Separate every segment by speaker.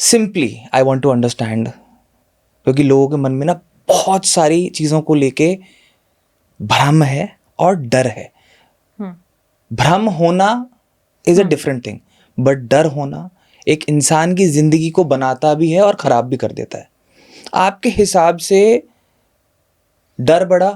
Speaker 1: Simply I want to understand, क्योंकि लोगों के मन में ना बहुत सारी चीज़ों को लेके भ्रम है और डर है। भ्रम होना is a different thing, but डर होना एक इंसान की जिंदगी को बनाता भी है और खराब भी कर देता है। आपके हिसाब से डर बड़ा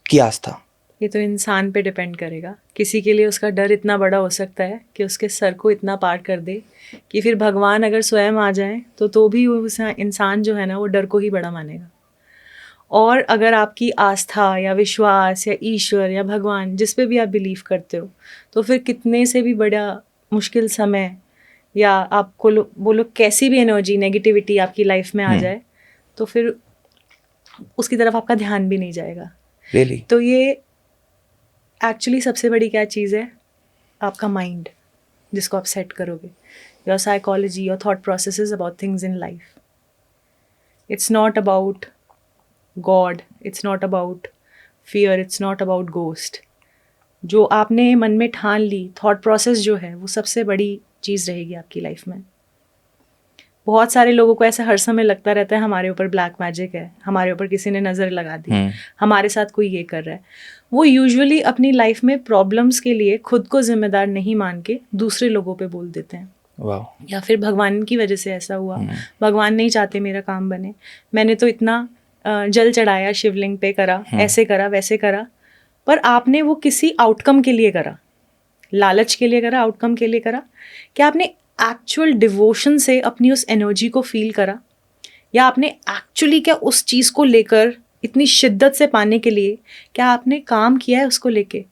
Speaker 1: कि आस्था?
Speaker 2: ये तो इंसान पे डिपेंड करेगा। किसी के लिए उसका डर इतना बड़ा हो सकता है कि उसके सर को इतना पार कर दे कि फिर भगवान अगर स्वयं आ जाए तो भी उस इंसान जो है ना वो डर को ही बड़ा मानेगा। और अगर आपकी आस्था या विश्वास या ईश्वर या भगवान जिस पे भी आप बिलीव करते हो, तो फिर कितने से भी बड़ा मुश्किल समय या आपको बोलो कैसी भी एनर्जी नेगेटिविटी आपकी लाइफ में आ जाए तो फिर उसकी तरफ आपका ध्यान भी नहीं जाएगा।
Speaker 1: Really?
Speaker 2: तो ये एक्चुअली सबसे बड़ी क्या चीज़ है, आपका माइंड जिसको आप सेट करोगे, your psychology, your thought processes about things in life. It's not about God, it's not about fear, it's not about ghost. जो आपने मन में ठान ली थॉट प्रोसेस जो है वो सबसे बड़ी चीज़ रहेगी आपकी लाइफ में। बहुत सारे लोगों को ऐसा हर समय लगता रहता है हमारे ऊपर ब्लैक मैजिक है, हमारे ऊपर किसी ने नज़र लगा दी, हमारे साथ कोई ये कर रहा है। वो यूजुअली अपनी लाइफ में प्रॉब्लम्स के लिए खुद को जिम्मेदार नहीं मान के दूसरे लोगों पे बोल देते हैं।
Speaker 1: Wow.
Speaker 2: या फिर भगवान की वजह से ऐसा हुआ, भगवान नहीं चाहते मेरा काम बने, मैंने तो इतना जल चढ़ाया शिवलिंग पे, करा ऐसे करा वैसे करा, पर आपने वो किसी आउटकम के लिए करा, लालच के लिए करा, आउटकम के लिए करा? क्या आपने एक्चुअल डिवोशन से अपनी उस एनर्जी को फील करा? या आपने एक्चुअली क्या उस चीज़ को लेकर इतनी शिद्दत से पाने के लिए क्या आपने काम किया है उसको लेके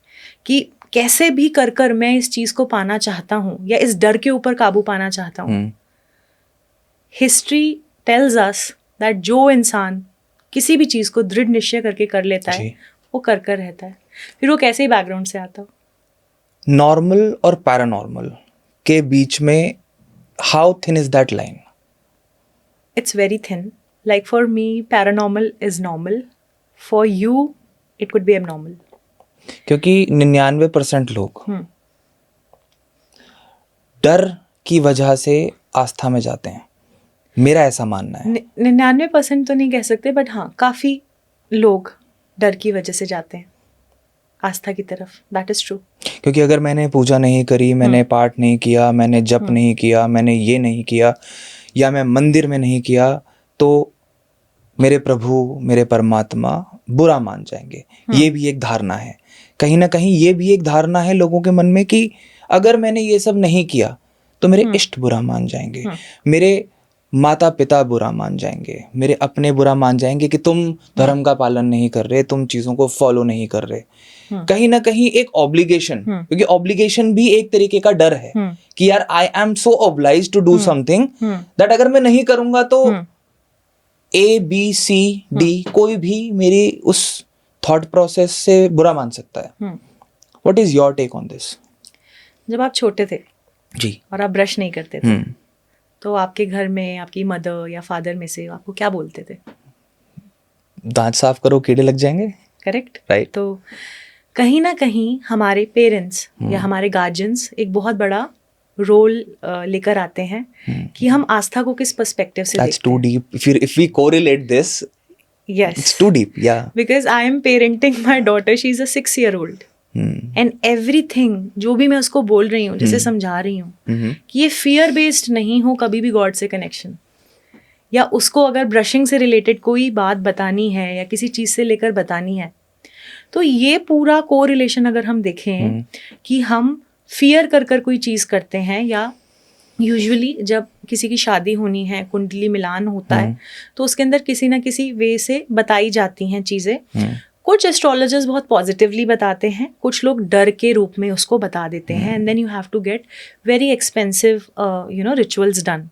Speaker 2: कि कैसे भी कर कर मैं इस चीज़ को पाना चाहता हूँ या इस डर के ऊपर काबू पाना चाहता हूँ? हिस्ट्री टेल्स अस दैट जो इंसान किसी भी चीज़ को दृढ़ निश्चय करके कर लेता है वो कर कर रहता है, फिर वो कैसे ही बैकग्राउंड से आता हो।
Speaker 1: नॉर्मल और पैरानॉर्मल के बीच में how thin is that line?
Speaker 2: It's very thin. Like for me, paranormal is normal. For you, it could be abnormal.
Speaker 1: क्योंकि 99% लोग डर की वजह से आस्था में जाते हैं, मेरा ऐसा मानना है।
Speaker 2: 99% तो नहीं कह सकते, बट हाँ काफ़ी लोग डर की वजह से जाते हैं आस्था की तरफ। That is true.
Speaker 1: क्योंकि अगर मैंने पूजा नहीं करी, मैंने पाठ नहीं किया, मैंने जप नहीं किया, मैंने ये नहीं किया, या मैं मंदिर में नहीं किया, तो मेरे प्रभु, मेरे परमात्मा बुरा मान जाएंगे। ये भी एक धारणा है, कहीं ना कहीं ये भी एक धारणा है लोगों के मन में कि अगर मैंने ये सब नहीं किया तो मेरे इष्ट बुरा मान जाएंगे, मेरे माता पिता बुरा मान जाएंगे, मेरे अपने बुरा मान जाएंगे कि तुम धर्म का पालन नहीं कर रहे, तुम चीज़ों को फॉलो नहीं कर रहे। कहीं ना कहीं एक ऑब्लिगेशन, क्योंकि ऑब्लिगेशन भी एक तरीके का डर है कि यार I am so obliged to do something that अगर मैं नहीं करूंगा तो ABCD कोई भी मेरी उस थॉट प्रोसेस से बुरा मान सकता है। What is your take on this?
Speaker 2: जब आप छोटे थे
Speaker 1: जी
Speaker 2: और आप ब्रश नहीं करते थे तो आपके घर में आपकी मदर या फादर में से आपको क्या बोलते थे?
Speaker 1: दांत साफ करो, कीड़े लग जाएंगे।
Speaker 2: Correct,
Speaker 1: right.
Speaker 2: तो कहीं ना कहीं हमारे पेरेंट्स या हमारे गार्जियंस एक बहुत बड़ा रोल लेकर आते हैं कि हम आस्था को किस पर्सपेक्टिव से
Speaker 1: That's
Speaker 2: देखते
Speaker 1: too
Speaker 2: हैं।
Speaker 1: deep. If we correlate this,
Speaker 2: Yes.
Speaker 1: it's too deep. Yeah.
Speaker 2: Because I am parenting my daughter, she's a 6-year-old. And everything जो भी मैं उसको बोल रही हूँ, जैसे समझा रही हूँ कि ये fear based नहीं हो कभी भी गॉड से कनेक्शन, या उसको अगर ब्रशिंग से रिलेटेड कोई बात बतानी है या किसी चीज़ से लेकर बतानी है, तो ये पूरा कोरिलेशन अगर हम देखें कि हम फियर कर कर कोई चीज़ करते हैं, या यूजुअली जब किसी की शादी होनी है, कुंडली मिलान होता है, तो उसके अंदर किसी ना किसी वे से बताई जाती हैं चीज़ें। कुछ एस्ट्रोलॉजर्स बहुत पॉजिटिवली बताते हैं, कुछ लोग डर के रूप में उसको बता देते हैं, and then you have to get very expensive rituals done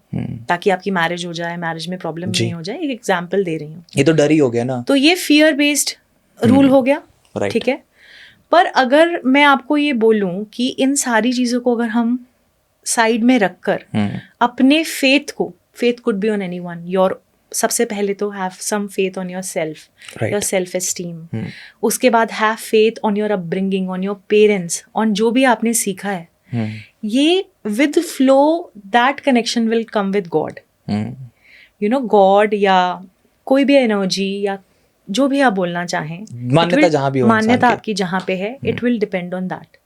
Speaker 2: ताकि आपकी मैरिज हो जाए, मैरिज में प्रॉब्लम नहीं हो जाए। एक एग्जाम्पल दे रही हूँ।
Speaker 1: ये तो डर ही हो गया ना।
Speaker 2: तो ये फियर बेस्ड रूल हो गया, ठीक है। पर अगर मैं आपको ये बोलूं कि इन सारी चीज़ों को अगर हम साइड में रखकर अपने faith could be on anyone, your सबसे पहले तो have some faith on yourself, your self esteem. उसके बाद have faith on your upbringing, on your parents, on जो भी आपने सीखा है। ये with flow that connection will come with God. You know God या कोई भी एनर्जी या जो भी आप बोलना चाहें,
Speaker 1: मान्यता जहाँ भी हो इंसान
Speaker 2: मान्यता
Speaker 1: की।
Speaker 2: आपकी जहाँ पे है, it will depend on that.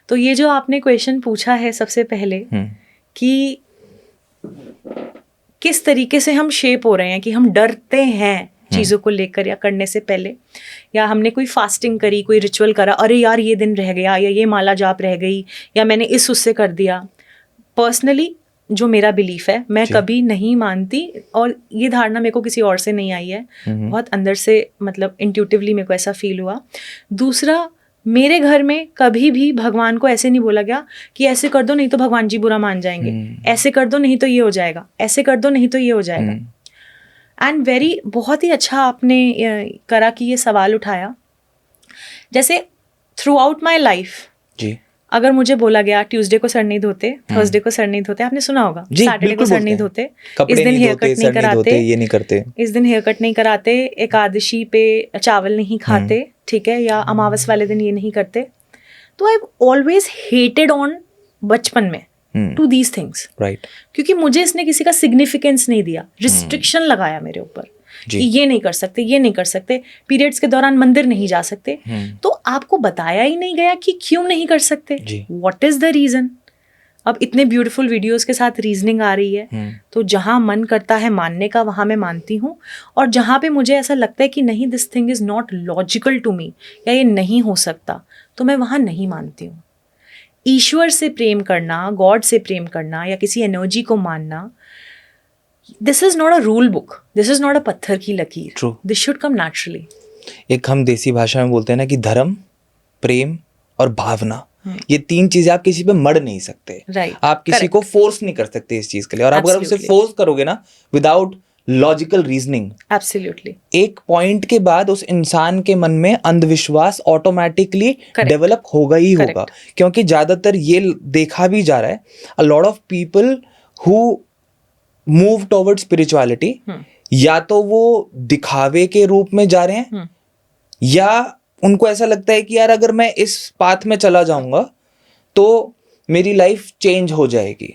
Speaker 2: तो ये जो आपने क्वेश्चन पूछा है सबसे पहले कि किस तरीके से हम शेप हो रहे हैं, कि हम डरते हैं चीज़ों को लेकर या करने से पहले, या हमने कोई फास्टिंग करी, कोई रिचुअल करा, अरे यार ये दिन रह गया, या ये माला जाप रह गई, या मैंने इस उससे कर दिया। पर्सनली जो मेरा बिलीफ है, मैं कभी नहीं मानती, और ये धारणा मेरे को किसी और से नहीं आई है, बहुत अंदर से, मतलब इंट्यूटिवली मेरे को ऐसा फील हुआ। दूसरा, मेरे घर में कभी भी भगवान को ऐसे नहीं बोला गया कि ऐसे कर दो नहीं तो भगवान जी बुरा मान जाएंगे, ऐसे कर दो नहीं तो ये हो जाएगा, ऐसे कर दो नहीं तो ये हो जाएगा। एंड बहुत ही अच्छा आपने करा कि ये सवाल उठाया। जैसे थ्रू आउट माई लाइफ
Speaker 1: जी,
Speaker 2: अगर मुझे बोला गया ट्यूसडे को सर नहीं धोते, थर्सडे को सर नहीं धोते, आपने सुना होगा, सैटरडे को सर नहीं धोते, इस दिन हेयर कट नहीं कराते,
Speaker 1: ये नहीं करते,
Speaker 2: इस दिन हेयर कट नहीं कराते, एकादशी पे चावल नहीं खाते, ठीक है, या अमावस वाले दिन ये नहीं करते। तो आई ऑलवेज हेटेड ऑन बचपन में टू दीज थिंग्स,
Speaker 1: राइट,
Speaker 2: क्योंकि मुझे इसने किसी का सिग्निफिकेंस नहीं दिया, रिस्ट्रिक्शन लगाया मेरे ऊपर कि ये नहीं कर सकते, ये नहीं कर सकते, पीरियड्स के दौरान मंदिर नहीं जा सकते। तो आपको बताया ही नहीं गया कि क्यों नहीं कर सकते, व्हाट इज द रीजन। अब इतने ब्यूटीफुल वीडियोस के साथ रीजनिंग आ रही है, तो जहां मन करता है मानने का वहां मैं मानती हूँ, और जहां पे मुझे ऐसा लगता है कि नहीं, this thing is not logical to me, या ये नहीं हो सकता, तो मैं वहां नहीं मानती हूँ। ईश्वर से प्रेम करना, गॉड से प्रेम करना, या किसी एनर्जी को मानना, this is not a rule book, this is not a पत्थर की लकीर,
Speaker 1: True.
Speaker 2: This should come naturally.
Speaker 1: एक हम देसी भाषा में बोलते हैं ना कि धर्म, प्रेम और भावना, ये तीन चीजें आप किसी पे मर नहीं सकते,
Speaker 2: Right.
Speaker 1: आप किसी
Speaker 2: Correct.
Speaker 1: को फोर्स नहीं कर सकते इस चीज के लिए, और आप अगर उसे
Speaker 2: Absolutely.
Speaker 1: फोर्स करोगे ना विदाउट लॉजिकल रीजनिंग,
Speaker 2: एब्सोल्युटली,
Speaker 1: एक पॉइंट के बाद उस इंसान के मन में अंधविश्वास ऑटोमेटिकली
Speaker 2: Correct.
Speaker 1: डेवलप होगा ही होगा।
Speaker 2: Correct.
Speaker 1: क्योंकि ज्यादातर ये देखा भी जा रहा है, a lot of people who move towards spirituality, या तो वो दिखावे के रूप में जा रहे हैं, या उनको ऐसा लगता है कि यार अगर मैं इस पाथ में चला जाऊंगा तो मेरी लाइफ चेंज हो जाएगी।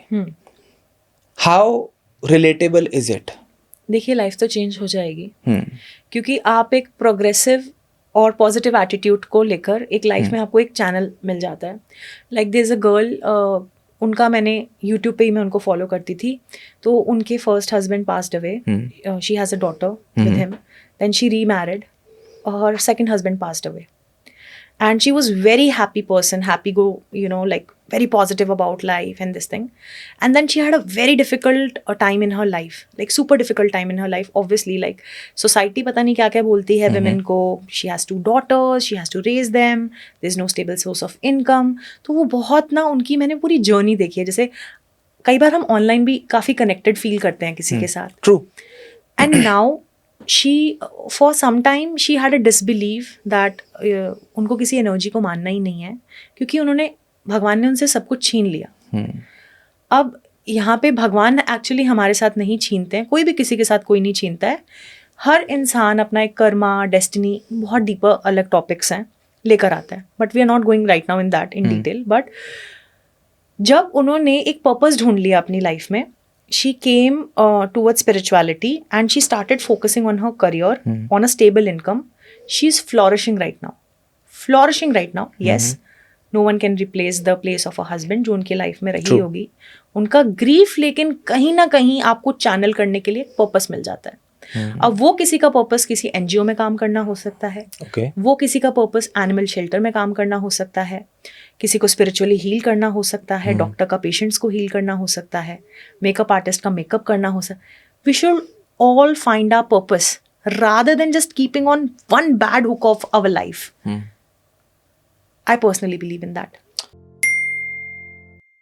Speaker 1: How relatable is it?
Speaker 2: देखिए, लाइफ तो चेंज हो जाएगी, क्योंकि आप एक प्रोग्रेसिव और पॉजिटिव एटीट्यूड को लेकर एक लाइफ में आपको एक चैनल मिल जाता है। Like there is a girl, उनका मैंने यूट्यूब पे ही मैं उनको फॉलो करती थी, तो उनके first husband passed away, she has a daughter with him, then she remarried, her second husband passed away, and she was very happy person, happy go, you know, like very positive about life and this thing. And then she had a very difficult time in her life, like super difficult time in her life, obviously, like society pata nahi kya kya bolti hai women ko, she has 2 daughters, she has to raise them, there's no stable source of income. तो वो बहुत ना उनकी मैंने पूरी journey देखी है। जैसे कई बार हम ऑनलाइन भी काफ़ी कनेक्टेड फील करते हैं किसी के साथ,
Speaker 1: true,
Speaker 2: and now she for some time she had a disbelief that उनको किसी एनर्जी को मानना ही नहीं है, क्योंकि उन्होंने, भगवान ने उनसे सब कुछ छीन लिया। अब यहाँ पे भगवान एक्चुअली हमारे साथ नहीं छीनते हैं, कोई भी किसी के साथ कोई नहीं छीनता है। हर इंसान अपना एक कर्मा, डेस्टिनी, बहुत डीपर अलग टॉपिक्स हैं, लेकर आता है, but we are not going right now in that in detail. बट जब उन्होंने एक पर्पस ढूंढ लिया अपनी लाइफ में, she came towards spirituality and she started focusing on her career, on a stable income. She's flourishing right now. Yes, no one can replace the place of a husband जो उनके life में रही होगी, उनका grief, लेकिन कहीं ना कहीं आपको चैनल करने के लिए पर्पस मिल जाता है। अब वो किसी का पर्पस किसी एनजीओ में काम करना हो सकता है, वो किसी का पर्पस एनिमल शेल्टर में काम करना हो सकता है, किसी को स्पिरिचुअली हील करना हो सकता है, डॉक्टर का पेशेंट्स को हील करना हो सकता है, मेकअप आर्टिस्ट का मेकअप करना हो सकता है। We should all find our purpose rather than just keeping on one bad hook of our life. I personally believe in that.